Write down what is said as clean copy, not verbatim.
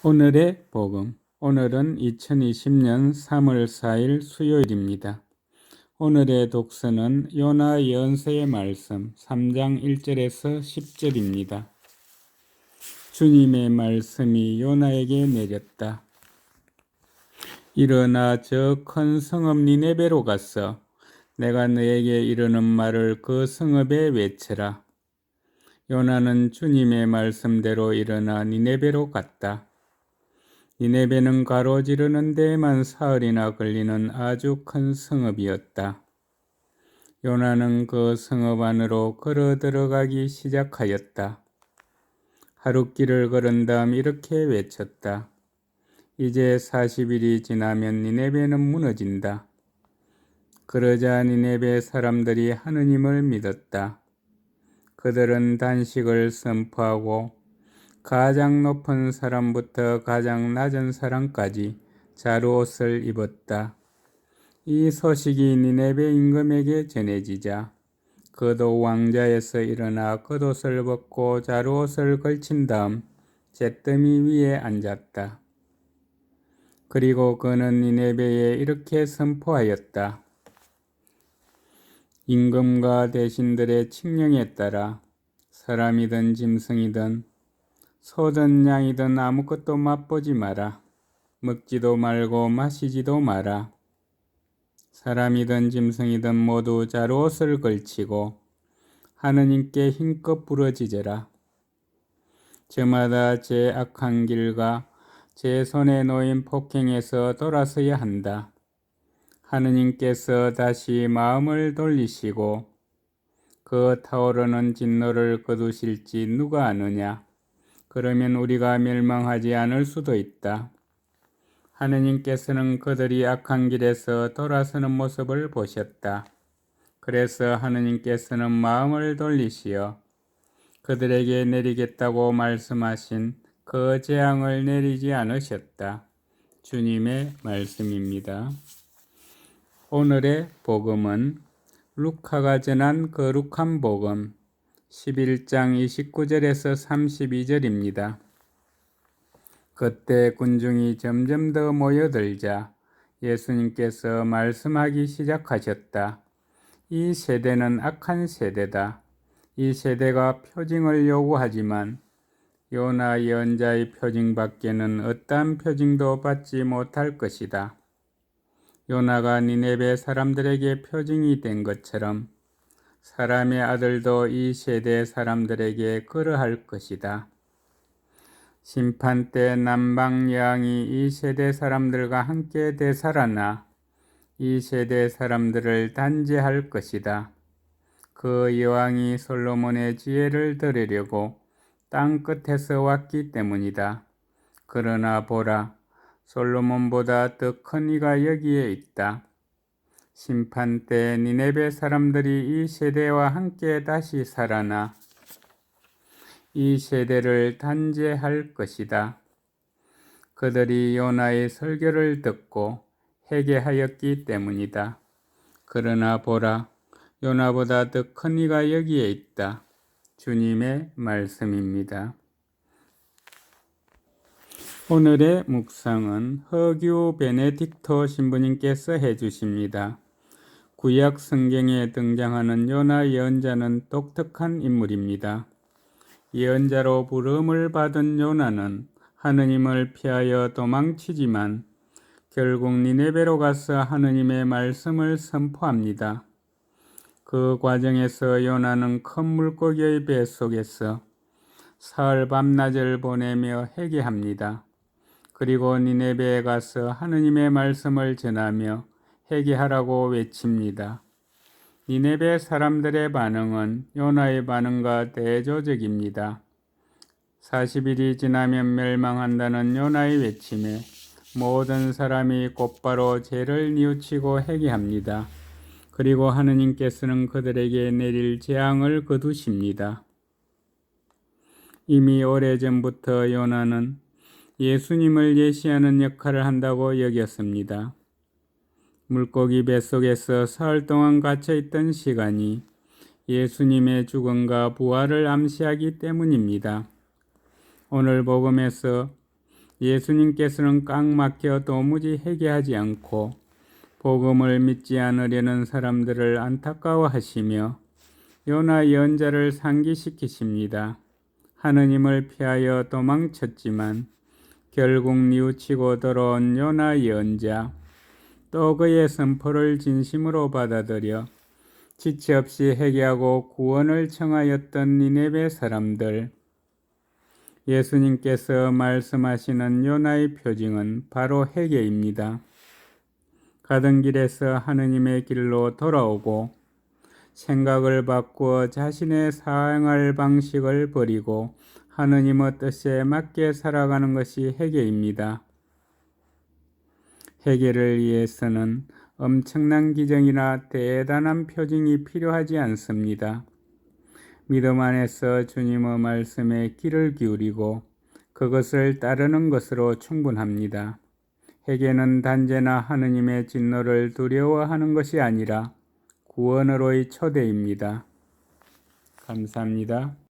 오늘의 복음. 오늘은 2020년 3월 4일 수요일입니다. 오늘의 독서는 요나 예언서의 말씀 3장 1절에서 10절입니다. 주님의 말씀이 요나에게 내렸다. 일어나 저 큰 성읍 니네베로 가서 내가 너에게 이르는 말을 그 성읍에 외쳐라. 요나는 주님의 말씀대로 일어나 니네베로 갔다. 니네베는 가로지르는 데에만 사흘이나 걸리는 아주 큰 성읍이었다. 요나는 그 성읍 안으로 걸어 들어가기 시작하였다. 하룻길을 걸은 다음 이렇게 외쳤다. 이제 40일이 지나면 니네베는 무너진다. 그러자 니네베 사람들이 하느님을 믿었다. 그들은 단식을 선포하고 가장 높은 사람부터 가장 낮은 사람까지 자루옷을 입었다. 이 소식이 니네베 임금에게 전해지자 그도 왕자에서 일어나 겉옷을 벗고 자루옷을 걸친 다음 잿더미 위에 앉았다. 그리고 그는 니네베에 이렇게 선포하였다. 임금과 대신들의 칙령에 따라 사람이든 짐승이든 소든 양이든 아무것도 맛보지 마라. 먹지도 말고 마시지도 마라. 사람이든 짐승이든 모두 자루옷을 걸치고 하느님께 힘껏 부르짖으라. 저마다 제 악한 길과 제 손에 놓인 폭행에서 돌아서야 한다. 하느님께서 다시 마음을 돌리시고 그 타오르는 진노를 거두실지 누가 아느냐. 그러면 우리가 멸망하지 않을 수도 있다. 하느님께서는 그들이 악한 길에서 돌아서는 모습을 보셨다. 그래서 하느님께서는 마음을 돌리시어 그들에게 내리겠다고 말씀하신 그 재앙을 내리지 않으셨다. 주님의 말씀입니다. 오늘의 복음은 루카가 전한 거룩한 복음 11장 29절에서 32절입니다. 그때 군중이 점점 더 모여들자 예수님께서 말씀하기 시작하셨다. 이 세대는 악한 세대다. 이 세대가 표징을 요구하지만 요나 예언자의 표징밖에는 어떠한 표징도 받지 못할 것이다. 요나가 니네베 사람들에게 표징이 된 것처럼 사람의 아들도 이 세대 사람들에게 그러할 것이다. 심판 때 남방 여왕이 이 세대 사람들과 함께 되살아나 이 세대 사람들을 단죄할 것이다. 그 여왕이 솔로몬의 지혜를 들으려고 땅 끝에서 왔기 때문이다. 그러나 보라, 솔로몬보다 더 큰 이가 여기에 있다. 심판 때 니네베 사람들이 이 세대와 함께 다시 살아나 이 세대를 단죄할 것이다. 그들이 요나의 설교를 듣고 회개하였기 때문이다. 그러나 보라, 요나보다 더 큰 이가 여기에 있다. 주님의 말씀입니다. 오늘의 묵상은 허규 베네딕토 신부님께서 해주십니다. 구약 성경에 등장하는 요나 예언자는 독특한 인물입니다. 예언자로 부름을 받은 요나는 하느님을 피하여 도망치지만 결국 니네베로 가서 하느님의 말씀을 선포합니다. 그 과정에서 요나는 큰 물고기의 배 속에서 사흘 밤낮을 보내며 회개합니다. 그리고 니네베에 가서 하느님의 말씀을 전하며 회개하라고 외칩니다. 니네베 사람들의 반응은 요나의 반응과 대조적입니다. 40일이 지나면 멸망한다는 요나의 외침에 모든 사람이 곧바로 죄를 뉘우치고 회개합니다. 그리고 하느님께서는 그들에게 내릴 재앙을 거두십니다. 이미 오래전부터 요나는 예수님을 예시하는 역할을 한다고 여겼습니다. 물고기 뱃속에서 사흘 동안 갇혀있던 시간이 예수님의 죽음과 부활을 암시하기 때문입니다. 오늘 복음에서 예수님께서는 꽉 막혀 도무지 회개하지 않고 복음을 믿지 않으려는 사람들을 안타까워하시며 요나 예언자를 상기시키십니다. 하느님을 피하여 도망쳤지만 결국 뉘우치고 돌아온 요나 예언자, 또 그의 선포를 진심으로 받아들여 지체 없이 회개하고 구원을 청하였던 니네베 사람들, 예수님께서 말씀하시는 요나의 표징은 바로 회개입니다. 가던 길에서 하느님의 길로 돌아오고 생각을 바꾸어 자신의 사행할 방식을 버리고 하느님의 뜻에 맞게 살아가는 것이 회개입니다. 회개를 위해서는 엄청난 기적이나 대단한 표징이 필요하지 않습니다. 믿음 안에서 주님의 말씀에 귀를 기울이고 그것을 따르는 것으로 충분합니다. 회개는 단죄나 하느님의 진노를 두려워하는 것이 아니라 구원으로의 초대입니다. 감사합니다.